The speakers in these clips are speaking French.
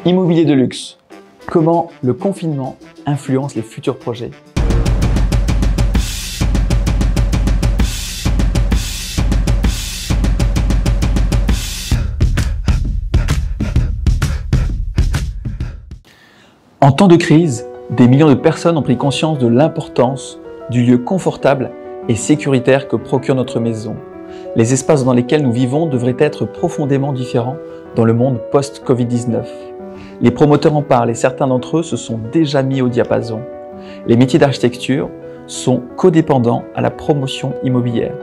Immobilier de luxe. Comment le confinement influence les futurs projets? En temps de crise, des millions de personnes ont pris conscience de l'importance du lieu confortable et sécuritaire que procure notre maison. Les espaces dans lesquels nous vivons devraient être profondément différents dans le monde post-Covid-19. Les promoteurs en parlent et certains d'entre eux se sont déjà mis au diapason. Les métiers d'architecture sont codépendants à la promotion immobilière.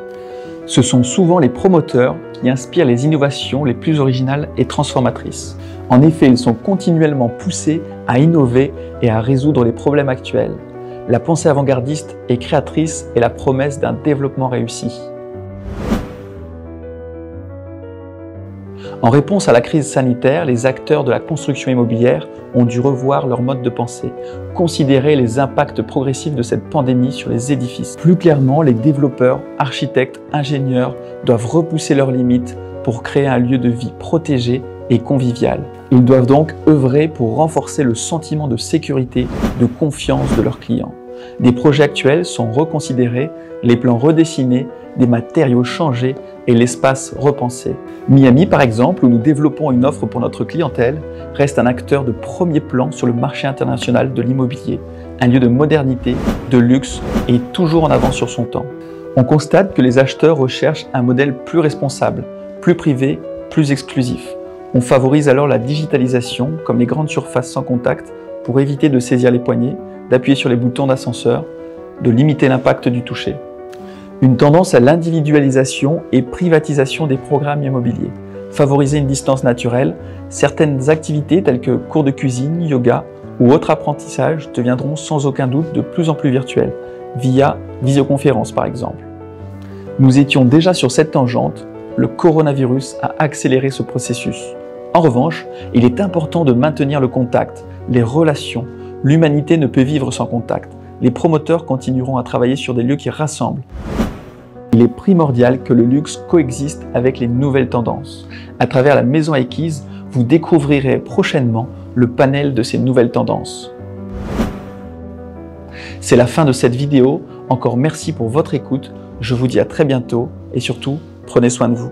Ce sont souvent les promoteurs qui inspirent les innovations les plus originales et transformatrices. En effet, ils sont continuellement poussés à innover et à résoudre les problèmes actuels. La pensée avant-gardiste et créatrice est la promesse d'un développement réussi. En réponse à la crise sanitaire, les acteurs de la construction immobilière ont dû revoir leur mode de pensée, considérer les impacts progressifs de cette pandémie sur les édifices. Plus clairement, les développeurs, architectes, ingénieurs doivent repousser leurs limites pour créer un lieu de vie protégé et convivial. Ils doivent donc œuvrer pour renforcer le sentiment de sécurité, de confiance de leurs clients. Des projets actuels sont reconsidérés, les plans redessinés, des matériaux changés et l'espace repensé. Miami, par exemple, où nous développons une offre pour notre clientèle, reste un acteur de premier plan sur le marché international de l'immobilier, un lieu de modernité, de luxe et toujours en avance sur son temps. On constate que les acheteurs recherchent un modèle plus responsable, plus privé, plus exclusif. On favorise alors la digitalisation, comme les grandes surfaces sans contact, pour éviter de saisir les poignées, d'appuyer sur les boutons d'ascenseur, de limiter l'impact du toucher. Une tendance à l'individualisation et privatisation des programmes immobiliers. Favoriser une distance naturelle, certaines activités telles que cours de cuisine, yoga ou autres apprentissages deviendront sans aucun doute de plus en plus virtuels, via visioconférence par exemple. Nous étions déjà sur cette tangente, le coronavirus a accéléré ce processus. En revanche, il est important de maintenir le contact, les relations. L'humanité ne peut vivre sans contact. Les promoteurs continueront à travailler sur des lieux qui rassemblent. Il est primordial que le luxe coexiste avec les nouvelles tendances. À travers la Maison Acquise, vous découvrirez prochainement le panel de ces nouvelles tendances. C'est la fin de cette vidéo. Encore merci pour votre écoute. Je vous dis à très bientôt et surtout, prenez soin de vous.